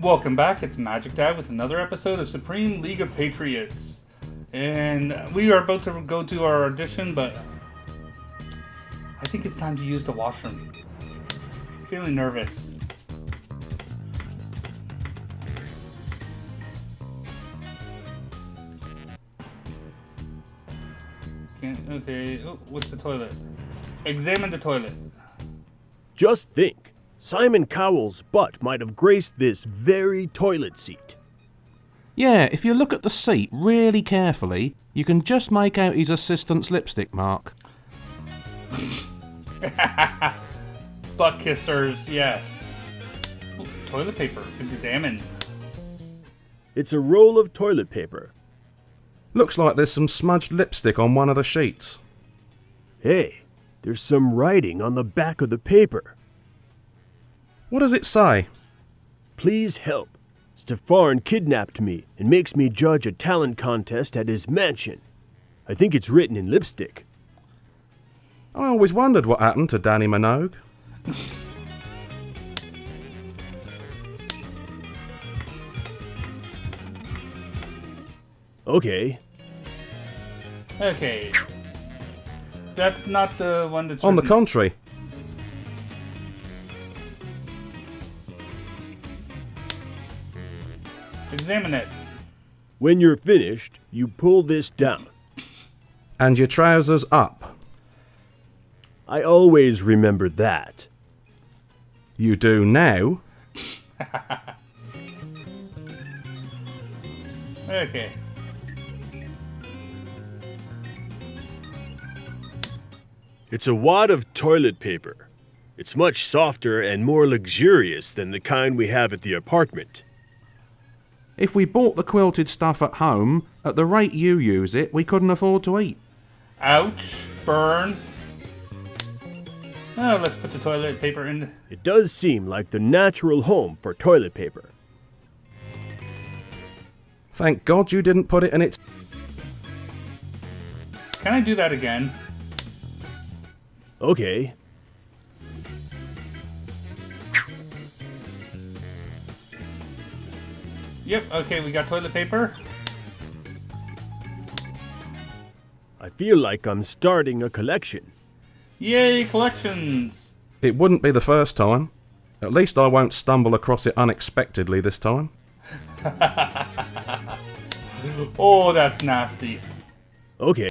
Welcome back, it's Magic Dad with another episode of Supreme League of Patriots. And we are about to go to our audition, but I think it's time to use the washroom. Feeling nervous. Okay, oh, what's the toilet? Examine the toilet. Just think, Simon Cowell's butt might have graced this very toilet seat. Yeah, if you look at the seat really carefully, you can just make out his assistant's lipstick mark. Butt kissers, yes. Ooh, toilet paper, examine. It's a roll of toilet paper. Looks like there's some smudged lipstick on one of the sheets. Hey, there's some writing on the back of the paper. What does it say? Please help. Stefan kidnapped me and makes me judge a talent contest at his mansion. I think it's written in lipstick. I always wondered what happened to Danny Minogue. Okay. Okay. That's not the one that's On the written. contrary. Examine it. When you're finished, you pull this down. And your trousers up. I always remember that. You do now. Okay. It's a wad of toilet paper. It's much softer and more luxurious than the kind we have at the apartment. If we bought the quilted stuff at home, at the rate you use it, we couldn't afford to eat. Ouch. Burn. Oh, let's put the toilet paper in. It does seem like the natural home for toilet paper. Thank God you didn't put it in its... Can I do that again? Okay. Yep, okay, we got toilet paper. I feel like I'm starting a collection. Yay, collections! It wouldn't be the first time. At least I won't stumble across it unexpectedly this time. Oh, that's nasty. Okay.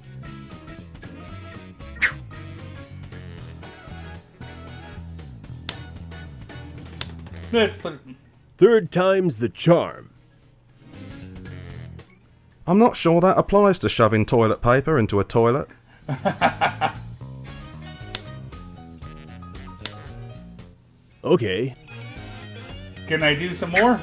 Let's put it... Third time's the charm. I'm not sure that applies to shoving toilet paper into a toilet. Okay. Can I do some more?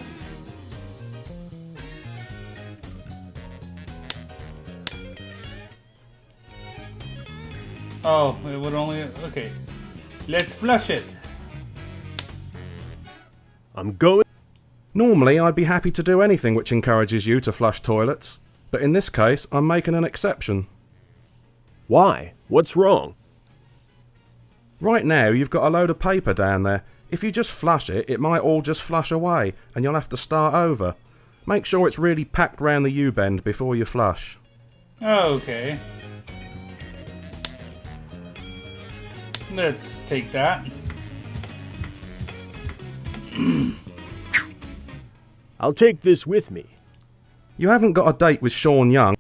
Oh, it would only... Okay. Let's flush it. I'm going. Normally I'd be happy to do anything which encourages you to flush toilets, but in this case I'm making an exception. Why? What's wrong? Right now you've got a load of paper down there. If you just flush it, it might all just flush away and you'll have to start over. Make sure it's really packed round the U-bend before you flush. Okay. Let's take that. I'll take this with me. You haven't got a date with Sean Young.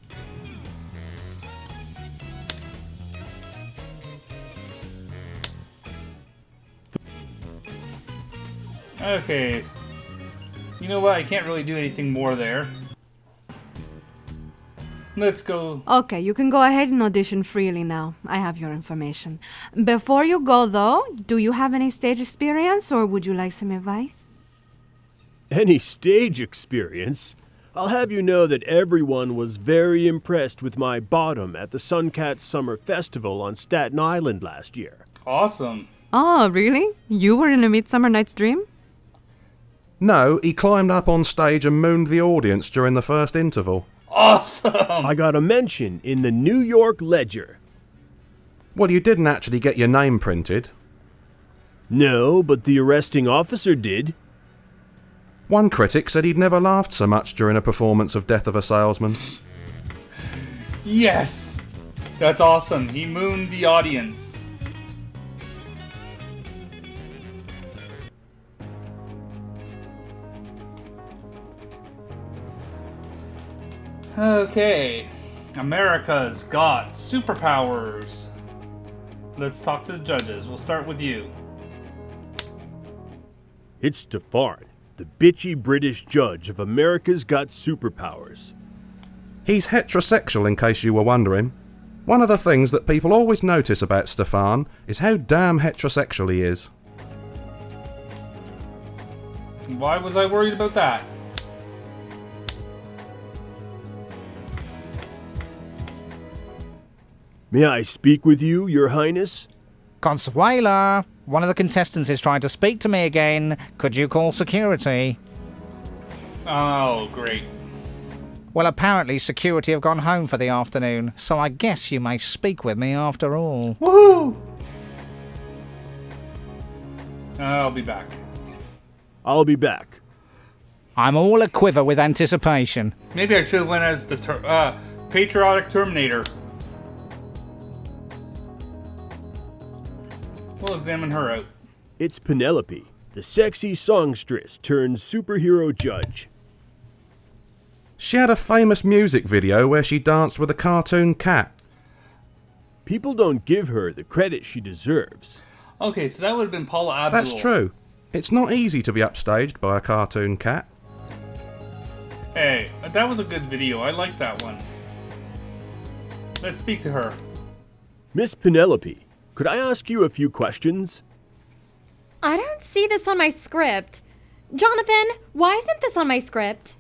Okay. You know what? I can't really do anything more there. Let's go. Okay, you can go ahead and audition freely now. I have your information. Before you go, though, do you have any stage experience or would you like some advice? Any stage experience? I'll have you know that everyone was very impressed with my bottom at the Suncat Summer Festival on Staten Island last year. Awesome. Oh, really? You were in A Midsummer Night's Dream? No, he climbed up on stage and mooned the audience during the first interval. Awesome. I got a mention in the New York Ledger. Well, you didn't actually get your name printed. No, but the arresting officer did. One critic said he'd never laughed so much during a performance of Death of a Salesman. Yes! That's awesome. He mooned the audience. Okay. America's got superpowers. Let's talk to the judges. We'll start with you. It's Stefan, the bitchy British judge of America's Got Superpowers. He's heterosexual, in case you were wondering. One of the things that people always notice about Stefan is how damn heterosexual he is. Why was I worried about that? May I speak with you, Your Highness? Consuela, one of the contestants is trying to speak to me again. Could you call security? Oh, great. Well, apparently security have gone home for the afternoon, so I guess you may speak with me after all. Woohoo! I'll be back. I'll be back. I'm all a-quiver with anticipation. Maybe I should have went as the patriotic Terminator. We'll examine her out. It's Penelope, the sexy songstress turned superhero judge. She had a famous music video where she danced with a cartoon cat. People don't give her the credit she deserves. Okay, so that would have been Paula Abdul. That's true. It's not easy to be upstaged by a cartoon cat. Hey, that was a good video. I like that one. Let's speak to her. Miss Penelope, could I ask you a few questions? I don't see this on my script. Jonathan, why isn't this on my script?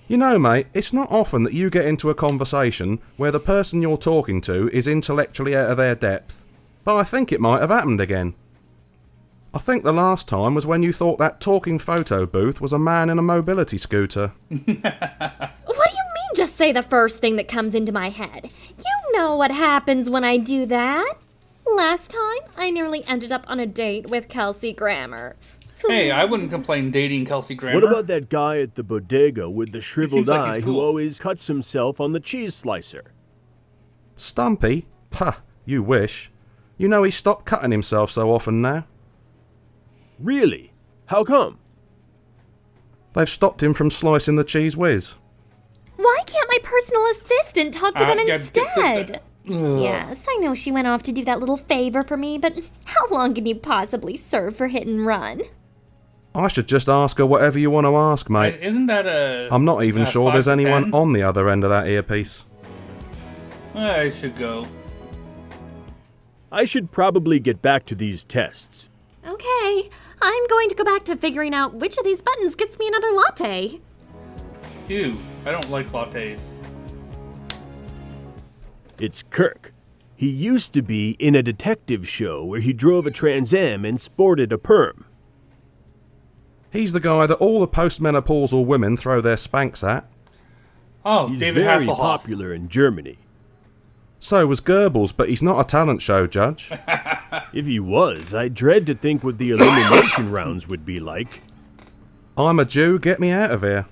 You know, mate, it's not often that you get into a conversation where the person you're talking to is intellectually out of their depth, but I think it might have happened again. I think the last time was when you thought that talking photo booth was a man in a mobility scooter. What do you mean just say the first thing that comes into my head? You know what happens when I do that. Last time, I nearly ended up on a date with Kelsey Grammer. Hey, I wouldn't complain dating Kelsey Grammer. What about that guy at the bodega with the shriveled like eye he's who cool. always cuts himself on the cheese slicer? Stumpy? Pah, you wish. You know he stopped cutting himself so often now. Really? How come? They've stopped him from slicing the cheese whiz. Why can't my personal assistant talk to them yeah, instead? Yes, I know she went off to do that little favor for me, but how long can you possibly serve for hit and run? I should just ask her whatever you want to ask, mate. Isn't that a... I'm not even sure 5 there's to anyone 10? on the other end of that earpiece. I should go. I should probably get back to these tests. Okay, I'm going to go back to figuring out which of these buttons gets me another latte. Ew, I don't like lattes. It's Kirk. He used to be in a detective show where he drove a Trans Am and sported a perm. He's the guy that all the postmenopausal women throw their Spanx at. Oh, He's David very Hasselhoff. popular in Germany. So was Goebbels, but he's not a talent show judge. If he was, I dread to think what the elimination rounds would be like. I'm a Jew, get me out of here.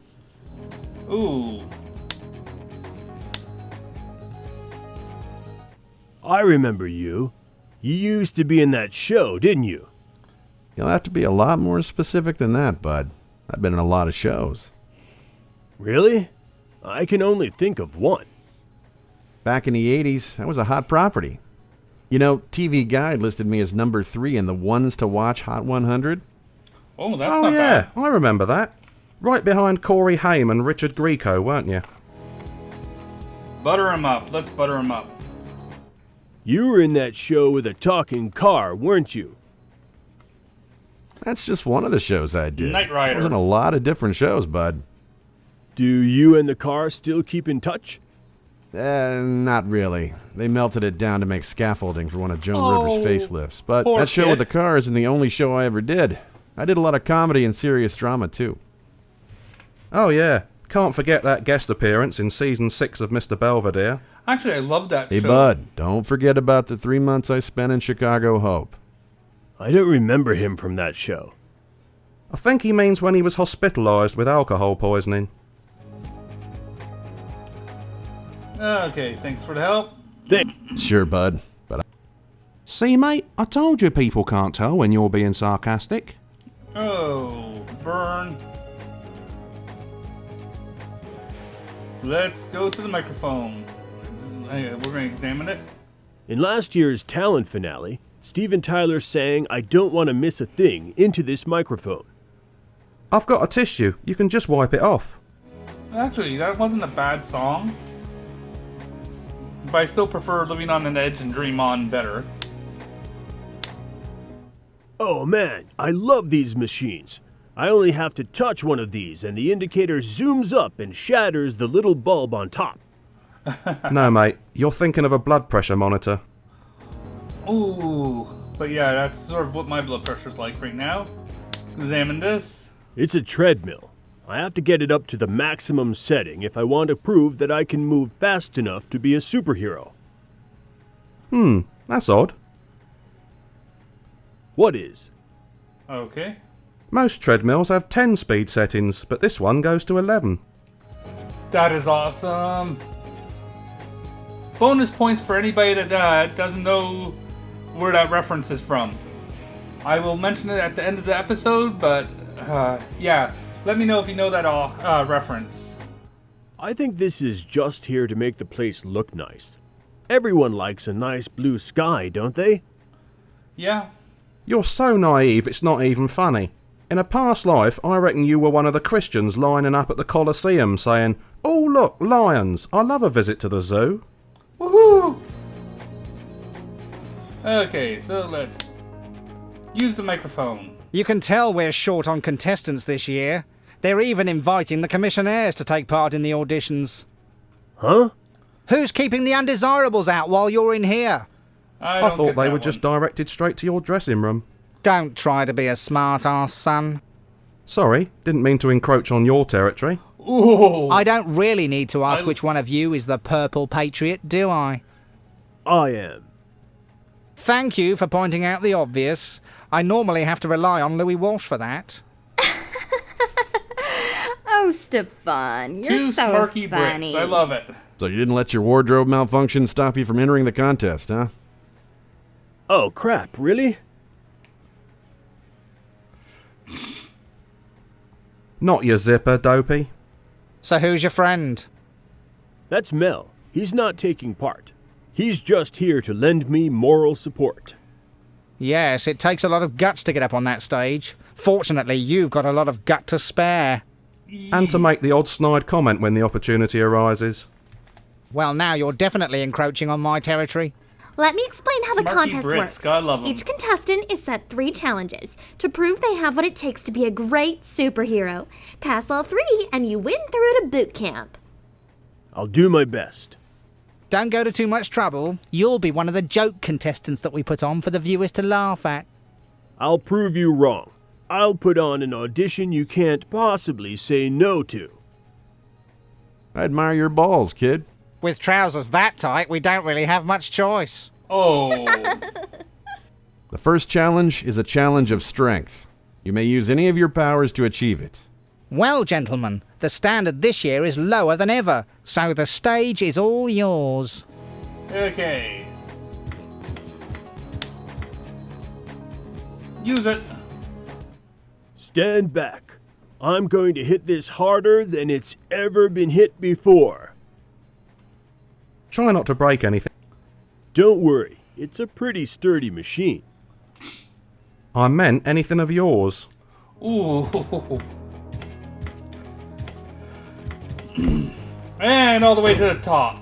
Ooh. I remember you. You used to be in that show, didn't you? You'll have to be a lot more specific than that, bud. I've been in a lot of shows. Really? I can only think of one. Back in the 80s, I was a hot property. You know, TV Guide listed me as number 3 in the ones to watch Hot 100. Oh, that's Oh not yeah, bad. I remember that. Right behind Corey Haim and Richard Grieco, weren't you? Butter him up. Let's butter him up. You were in that show with a talking car, weren't you? That's just one of the shows I did. Knight Rider. I was in a lot of different shows, bud. Do you and the car still keep in touch? Not really. They melted it down to make scaffolding for one of Joan Rivers' facelifts. But poor that show kid. with the car isn't the only show I ever did. I did a lot of comedy and serious drama, too. Oh yeah, can't forget that guest appearance in season 6 of Mr. Belvedere. Actually, I love that Hey, show. bud, don't forget about the 3 months I spent in Chicago Hope. I don't remember him from that show. I think he means when he was hospitalised with alcohol poisoning. Okay, thanks for the help. Sure, bud. But See, mate, I told you people can't tell when you're being sarcastic. Oh, burn. Let's go to the microphone. We're going to examine it. In last year's talent finale, Steven Tyler sang "I Don't Want to Miss a Thing" into this microphone. I've got a tissue. You can just wipe it off. Actually, that wasn't a bad song. But I still prefer Living on an Edge and Dream On better. Oh man, I love these machines. I only have to touch one of these and the indicator zooms up and shatters the little bulb on top. No, mate. You're thinking of a blood pressure monitor. Ooh, but yeah, that's sort of what my blood pressure's like right now. Examine this. It's a treadmill. I have to get it up to the maximum setting if I want to prove that I can move fast enough to be a superhero. That's odd. What is? Okay. Most treadmills have 10 speed settings, but this one goes to 11. That is awesome. Bonus points for anybody that doesn't know where that reference is from. I will mention it at the end of the episode, but yeah, let me know if you know that reference. I think this is just here to make the place look nice. Everyone likes a nice blue sky, don't they? Yeah. You're so naive it's not even funny. In a past life, I reckon you were one of the Christians lining up at the Colosseum saying, "Oh look, lions, I love a visit to the zoo." Woohoo! Okay, so let's use the microphone. You can tell we're short on contestants this year. They're even inviting the commissionaires to take part in the auditions. Huh? Who's keeping the undesirables out while you're in here? I I don't thought get they that were one. just directed straight to your dressing room. Don't try to be a smart-ass, son. Sorry, didn't mean to encroach on your territory. Ooh. I don't really need to ask which one of you is the purple patriot, do I? I am. Thank you for pointing out the obvious. I normally have to rely on Louis Walsh for that. Oh, Stefan, you're Two so smirky funny. bricks. I love it. so you didn't let your wardrobe malfunction stop you from entering the contest, huh? Oh crap, really? Not your zipper, dopey. So who's your friend? That's Mel. He's not taking part. He's just here to lend me moral support. Yes, it takes a lot of guts to get up on that stage. Fortunately, you've got a lot of gut to spare. And to make the odd snide comment when the opportunity arises. Well, now you're definitely encroaching on my territory. Let me explain how the Smarky contest Brits, works. God love 'em. Each contestant is set 3 challenges to prove they have what it takes to be a great superhero. Pass all 3 and you win through to boot camp. I'll do my best. Don't go to too much trouble. You'll be one of the joke contestants that we put on for the viewers to laugh at. I'll prove you wrong. I'll put on an audition you can't possibly say no to. I admire your balls, kid. With trousers that tight, we don't really have much choice. Oh. The first challenge is a challenge of strength. You may use any of your powers to achieve it. Well, gentlemen, the standard this year is lower than ever, so the stage is all yours. Okay. Use it. Stand back. I'm going to hit this harder than it's ever been hit before. Try not to break anything. Don't worry, it's a pretty sturdy machine. I meant anything of yours. Ooh. And all the way to the top.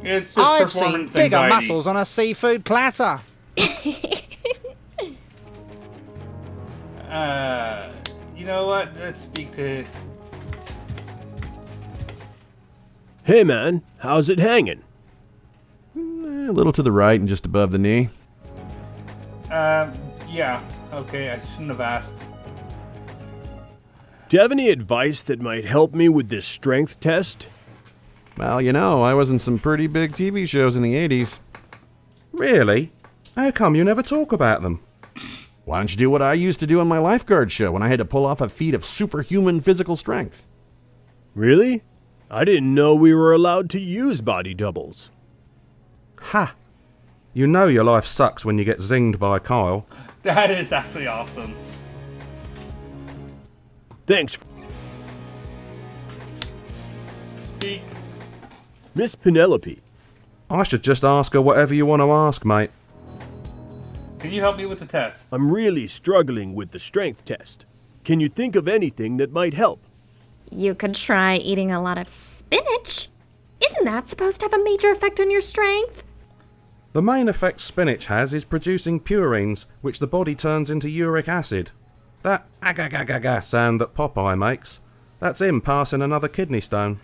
It's just I've seen performance bigger anxiety. muscles on a seafood platter. You know what? Let's speak to... Hey man, how's it hanging? A little to the right and just above the knee. Yeah. Okay, I shouldn't have asked. Do you have any advice that might help me with this strength test? Well, you know, I was in some pretty big TV shows in the 80s. Really? How come you never talk about them? Why don't you do what I used to do on my lifeguard show when I had to pull off a feat of superhuman physical strength? Really? I didn't know we were allowed to use body doubles. Ha! You know your life sucks when you get zinged by Kyle. That is actually awesome. Thanks. Speak. Miss Penelope. I should just ask her whatever you want to ask, mate. Can you help me with the test? I'm really struggling with the strength test. Can you think of anything that might help? You could try eating a lot of spinach. Isn't that supposed to have a major effect on your strength? The main effect spinach has is producing purines, which the body turns into uric acid. That aga-ga-ga-ga sound that Popeye makes, that's him passing another kidney stone.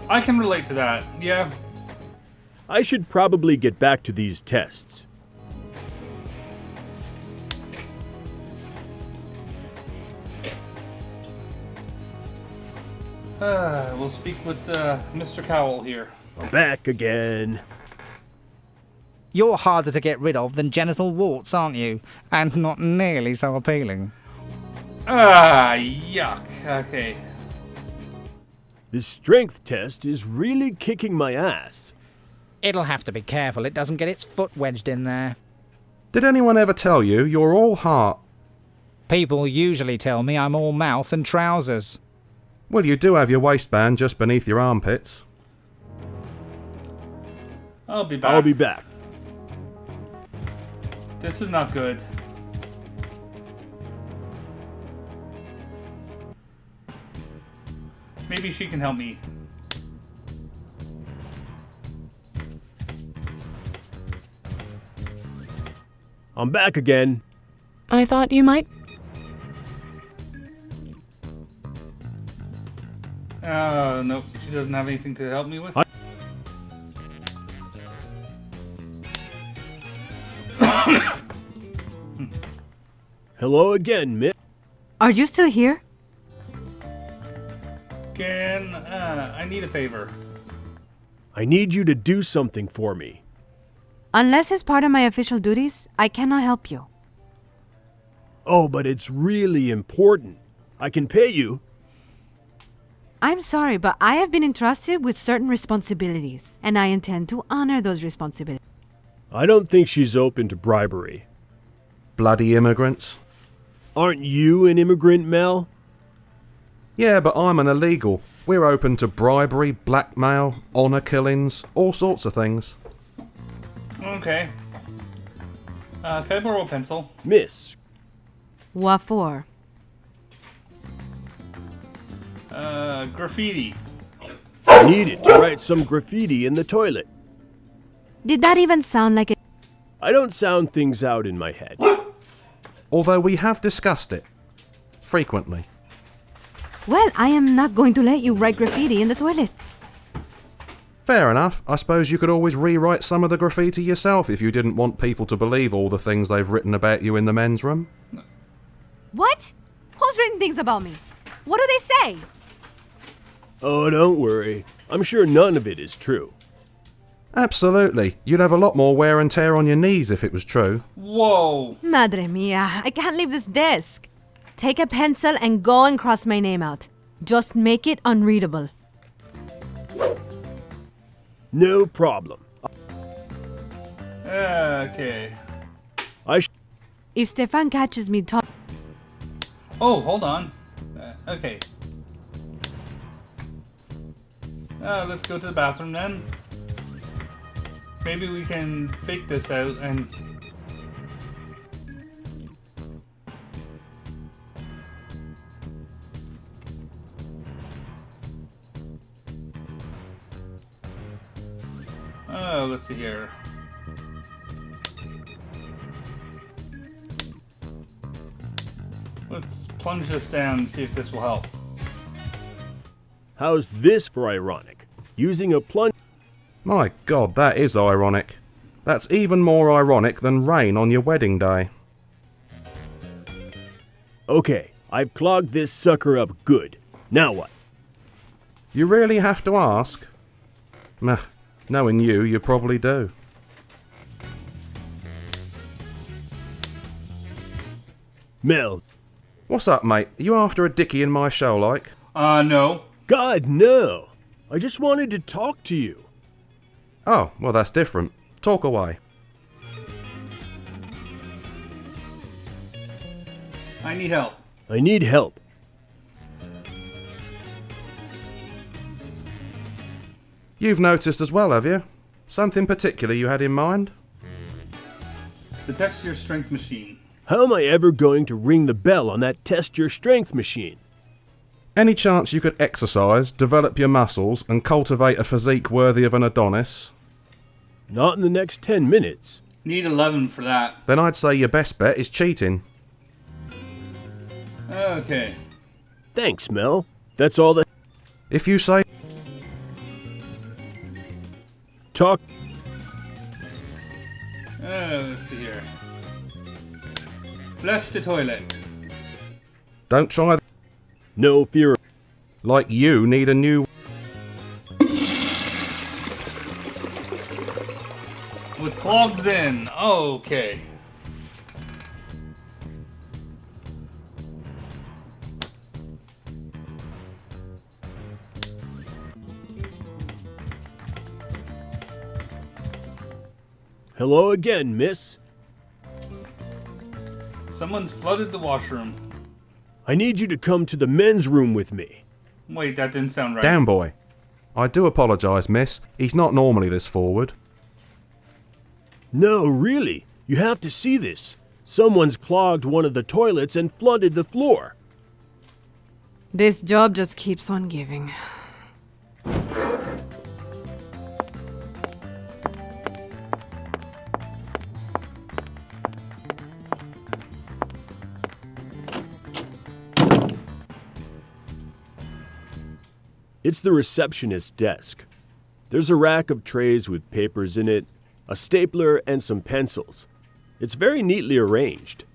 I can relate to that, yeah. I should probably get back to these tests. We'll speak with Mr. Cowell here. I'm back again. You're harder to get rid of than genital warts, aren't you? And not nearly so appealing. Yuck. Okay. This strength test is really kicking my ass. It'll have to be careful it doesn't get its foot wedged in there. Did anyone ever tell you you're all heart? People usually tell me I'm all mouth and trousers. Well, you do have your waistband just beneath your armpits. I'll be back. I'll be back. This is not good. Maybe she can help me. I'm back again. I thought you might. Nope. She doesn't have anything to help me with. Hello again, Miss. Are you still here? I need a favor. I need you to do something for me. Unless it's part of my official duties, I cannot help you. Oh, but it's really important. I can pay you. I'm sorry, but I have been entrusted with certain responsibilities, and I intend to honor those responsibilities. I don't think she's open to bribery. Bloody immigrants. Aren't you an immigrant, Mel? Yeah, but I'm an illegal. We're open to bribery, blackmail, honour killings, all sorts of things. Okay. Can I borrow a pencil? Miss. What for? Graffiti. I need it to write some graffiti in the toilet. Did that even sound like a... I don't sound things out in my head. Although we have discussed it. Frequently. Well, I am not going to let you write graffiti in the toilets. Fair enough. I suppose you could always rewrite some of the graffiti yourself if you didn't want people to believe all the things they've written about you in the men's room. What? Who's written things about me? What do they say? Oh, don't worry. I'm sure none of it is true. Absolutely. You'd have a lot more wear and tear on your knees if it was true. Whoa. Madre mia, I can't leave this desk. Take a pencil and go and cross my name out. Just make it unreadable. No problem. Okay. If Stefan catches me talking... Oh, hold on. Okay. Let's go to the bathroom then. Maybe we can fake this out and... Oh, let's see here. Let's plunge this down and see if this will help. How's this for ironic? Using a plunge... My God, that is ironic. That's even more ironic than rain on your wedding day. Okay, I've clogged this sucker up good. Now what? You really have to ask? Meh, knowing you, you probably do. Mel. What's up, mate? Are you after a dickie in my show, like? No. God, no. I just wanted to talk to you. Oh, well, that's different. Talk away. I need help. I need help. You've noticed as well, have you? Something particular you had in mind? The test your strength machine. How am I ever going to ring the bell on that test your strength machine? Any chance you could exercise, develop your muscles, and cultivate a physique worthy of an Adonis? Not in the next 10 minutes. Need 11 for that. Then I'd say your best bet is cheating. Okay. Thanks, Mel. That's all that... If you say... Talk... Let's see here. Flush the toilet. Don't try... No fear. Like you need a new... With clogs in. Okay. Hello again, miss. Someone's flooded the washroom. I need you to come to the men's room with me. Wait, that didn't sound right. Down, boy. I do apologise, miss. He's not normally this forward. No, really. You have to see this. Someone's clogged one of the toilets and flooded the floor. This job just keeps on giving. It's the receptionist's desk. There's a rack of trays with papers in it, a stapler, and some pencils. It's very neatly arranged.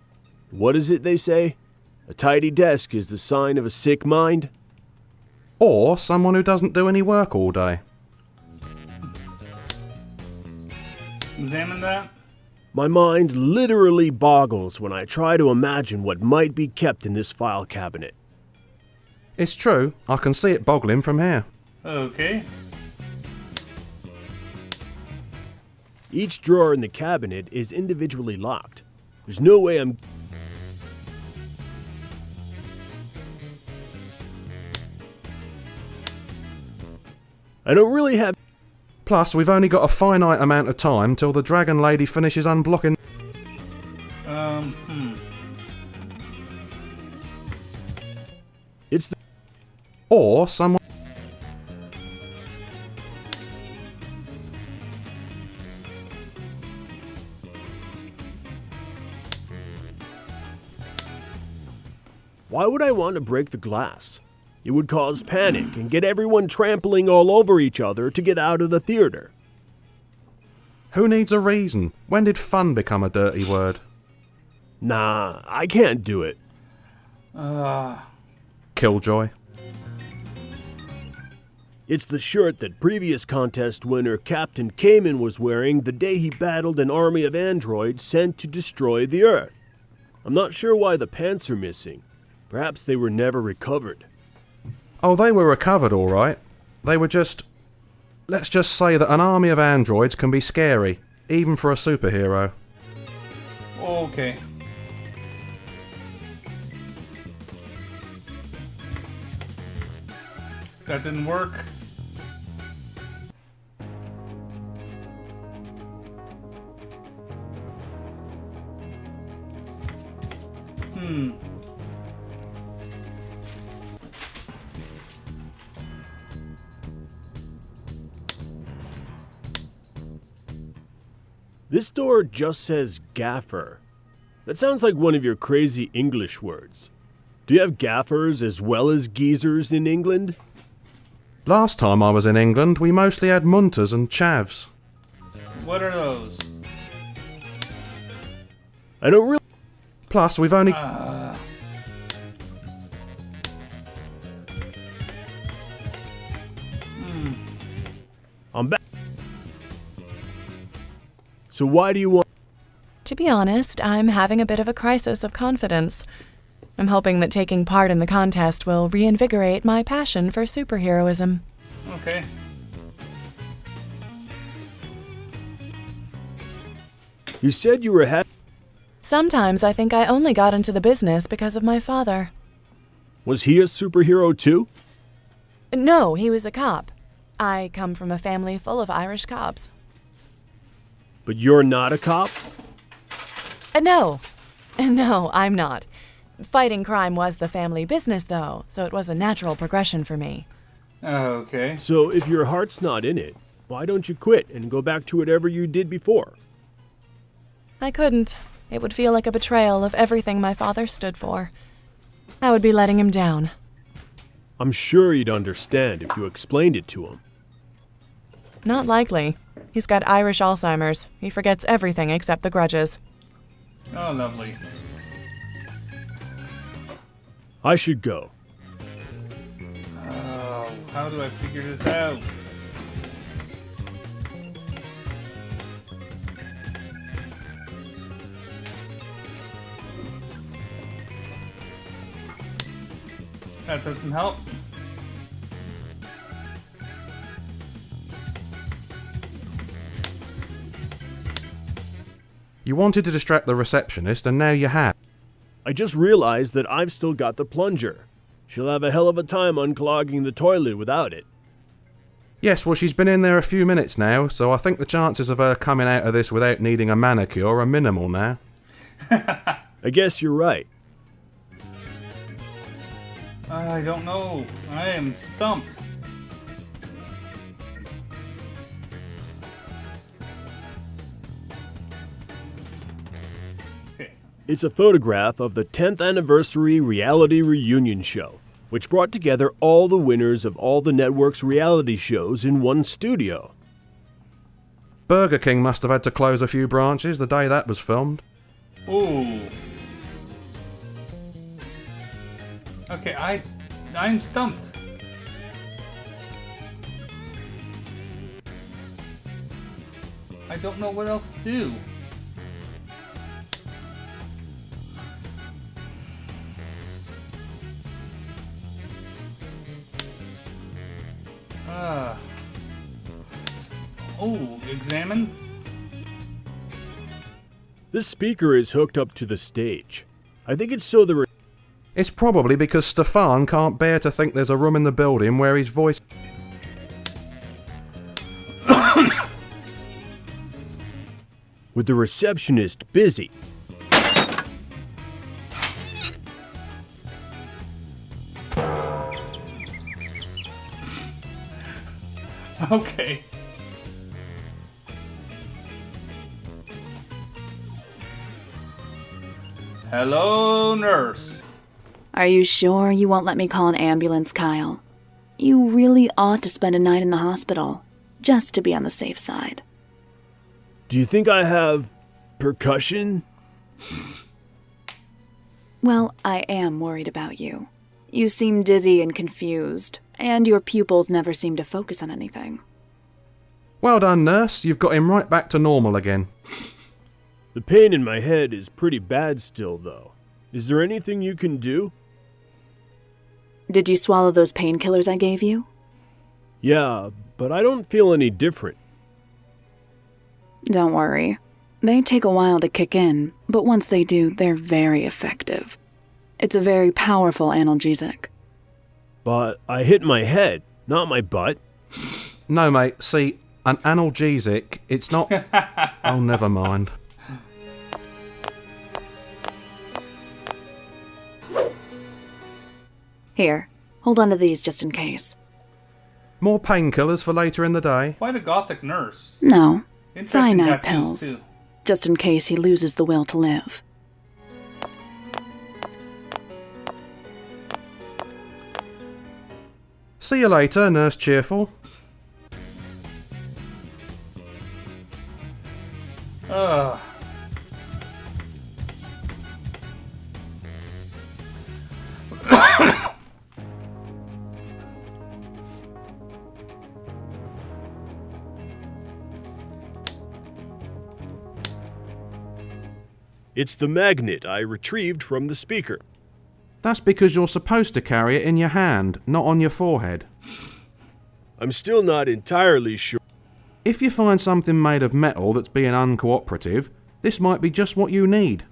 What is it they say? A tidy desk is the sign of a sick mind? Or someone who doesn't do any work all day. Examine that. My mind literally boggles when I try to imagine what might be kept in this file cabinet. It's true, I can see it boggling from here. Okay. Each drawer in the cabinet is individually locked. There's no way I'm... I don't really have... Plus, we've only got a finite amount of time till the dragon lady finishes unblocking... It's the... Or someone... Why would I want to break the glass? It would cause panic and get everyone trampling all over each other to get out of the theater. Who needs a reason? When did fun become a dirty word? Nah, I can't do it. Killjoy. It's the shirt that previous contest winner Captain Cayman was wearing the day he battled an army of androids sent to destroy the Earth. I'm not sure why the pants are missing. Perhaps they were never recovered. Oh, they were recovered all right. They were just... Let's just say that an army of androids can be scary, even for a superhero. Okay. That didn't work. This door just says gaffer. That sounds like one of your crazy English words. Do you have gaffers as well as geezers in England? Last time I was in England, we mostly had munters and chavs. What are those? I don't really... Plus, we've only... I'm back. So why do you want... To be honest, I'm having a bit of a crisis of confidence. I'm hoping that taking part in the contest will reinvigorate my passion for superheroism. Okay. You said you were Sometimes I think I only got into the business because of my father. Was he a superhero too? No, he was a cop. I come from a family full of Irish cops. But you're not a cop? No. No, I'm not. Fighting crime was the family business, though, so it was a natural progression for me. Okay. So if your heart's not in it, why don't you quit and go back to whatever you did before? I couldn't. It would feel like a betrayal of everything my father stood for. I would be letting him down. I'm sure he'd understand if you explained it to him. Not likely. He's got Irish Alzheimer's. He forgets everything except the grudges. Oh, lovely. I should go. Oh, how do I figure this out? That doesn't help. You wanted to distract the receptionist, and now you have. I just realized that I've still got the plunger. She'll have a hell of a time unclogging the toilet without it. Yes, well, she's been in there a few minutes now, so I think the chances of her coming out of this without needing a manicure are minimal now. I guess you're right. I don't know. I am stumped. Okay. It's a photograph of the 10th anniversary reality reunion show, which brought together all the winners of all the network's reality shows in one studio. Burger King must have had to close a few branches the day that was filmed. Ooh. Okay, I'm stumped. I don't know what else to do. Oh, examine? This speaker is hooked up to the stage. I think it's so the It's probably because Stefan can't bear to think there's a room in the building where his voice... with the receptionist busy. Okay. Hello, nurse. Are you sure you won't let me call an ambulance, Kyle? You really ought to spend a night in the hospital, just to be on the safe side. Do you think I have percussion? Well, I am worried about you. You seem dizzy and confused, and your pupils never seem to focus on anything. Well done, nurse. You've got him right back to normal again. The pain in my head is pretty bad still, though. Is there anything you can do? Did you swallow those painkillers I gave you? Yeah, but I don't feel any different. Don't worry. They take a while to kick in, but once they do, they're very effective. It's a very powerful analgesic. But I hit my head, not my butt. No, mate. See, an analgesic, it's not... Oh, never mind. Here, hold on to these just in case. More painkillers for later in the day? Quite a gothic nurse. No, Interesting cyanide tattoos, pills, too. just in case he loses the will to live. See you later, Nurse Cheerful. Ugh. It's the magnet I retrieved from the speaker. That's because you're supposed to carry it in your hand, not on your forehead. I'm still not entirely sure. If you find something made of metal that's being uncooperative, this might be just what you need.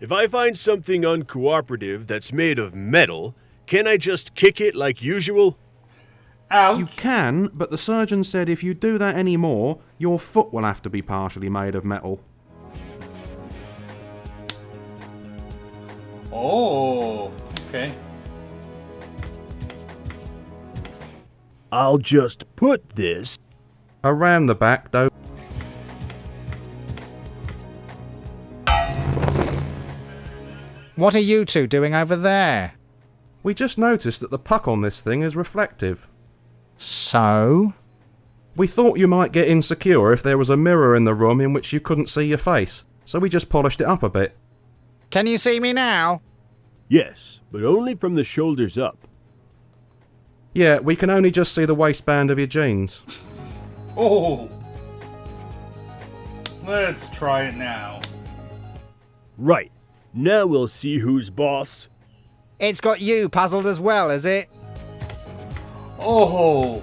If I find something uncooperative that's made of metal, can I just kick it like usual? Ouch. You can, but the surgeon said if you do that anymore, your foot will have to be partially made of metal. Oh, okay. I'll just put this Around the back, though. What are you two doing over there? We just noticed that the puck on this thing is reflective. So? We thought you might get insecure if there was a mirror in the room in which you couldn't see your face, so we just polished it up a bit. Can you see me now? Yes, but only from the shoulders up. Yeah, we can only just see the waistband of your jeans. Oh. Let's try it now. Right. Now we'll see who's boss. It's got you puzzled as well, is it? Oh.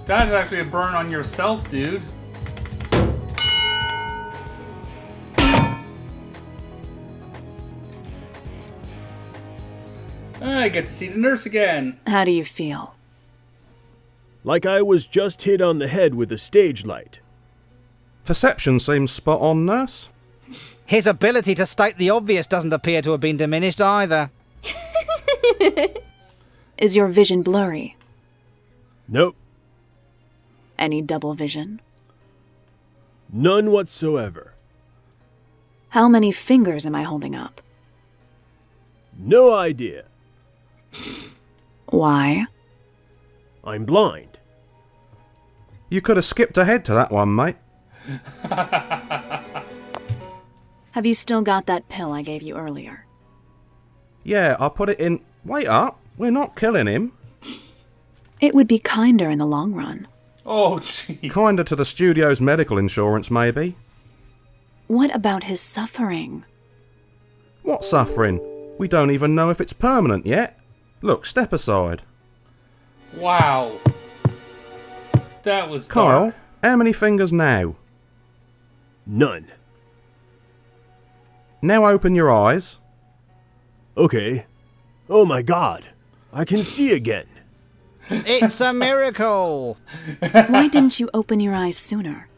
That's actually a burn on yourself, dude. I get to see the nurse again. How do you feel? Like I was just hit on the head with a stage light. Perception seems spot on, nurse. His ability to state the obvious doesn't appear to have been diminished either. Is your vision blurry? Nope, Any double vision? none whatsoever. How many fingers am I holding up? No idea. Why? I'm blind. You could have skipped ahead to that one, mate. Have you still got that pill I gave you earlier? Yeah, I'll put it in... Wait up, we're not killing him. It would be kinder in the long run. Oh, jeez. Kinder to the studio's medical insurance, maybe. What about his suffering? What suffering? We don't even know if it's permanent yet. Look, step aside. Wow. That was Kyle, dark. how many fingers now? None. Now open your eyes. Okay. Oh my god. I can see again. It's a miracle! Why didn't you open your eyes sooner?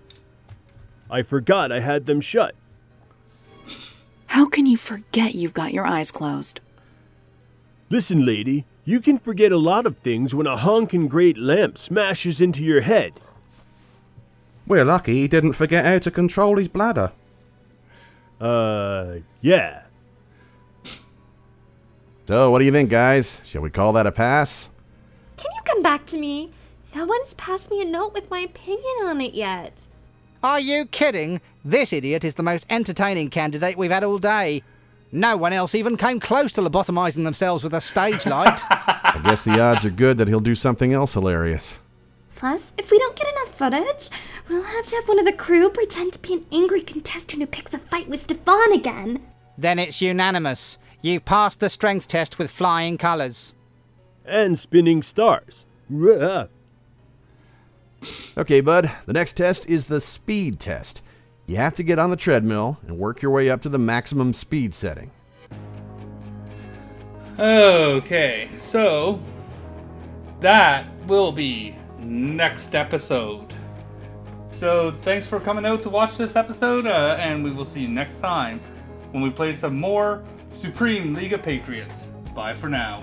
I forgot I had them shut. How can you forget you've got your eyes closed? Listen, lady, you can forget a lot of things when a honkin' great lamp smashes into your head. We're lucky he didn't forget how to control his bladder. Yeah. So, what do you think, guys? Shall we call that a pass? Can you come back to me? No one's passed me a note with my opinion on it yet. Are you kidding? This idiot is the most entertaining candidate we've had all day. No one else even came close to lobotomizing themselves with a stage light. I guess the odds are good that he'll do something else hilarious. Plus, if we don't get enough footage, we'll have to have one of the crew pretend to be an angry contestant who picks a fight with Stefan again. Then it's unanimous. You've passed the strength test with flying colours. And spinning stars. Ruh. Okay, bud, the next test is the speed test. You have to get on the treadmill and work your way up to the maximum speed setting. Okay, so that will be next episode. So thanks for coming out to watch this episode, and we will see you next time when we play some more Supreme League of Patriots. Bye for now.